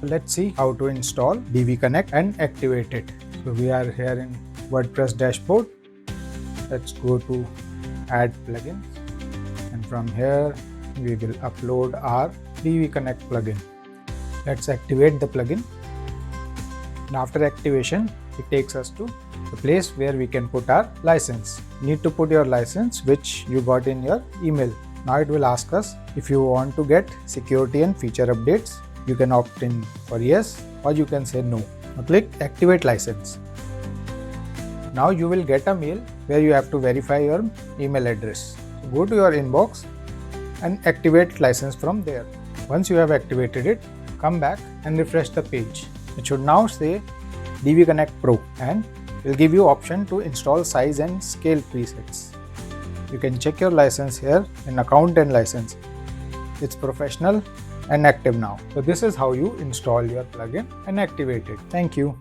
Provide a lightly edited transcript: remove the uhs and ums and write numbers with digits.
Let's see how to install Divi Connect and activate it. So we are here in WordPress dashboard. Let's go to add plugins, and from here we will upload our Divi Connect plugin. Let's activate the plugin. And after activation, it takes us to the place where we can put our license. You need to put your license which you got in your email. Now it will ask us if you want to get security and feature updates. You can opt in for yes, or you can say no. Now click activate license. Now you will get a mail where you have to verify your email address. So go to your inbox and activate license from there. Once you have activated it, come back and refresh the page. It should now say Divi Connect Pro and will give you option to install size and scale presets. You can check your license here in account and license. It's professional and active now. So this is how you install your plugin and activate it. Thank you.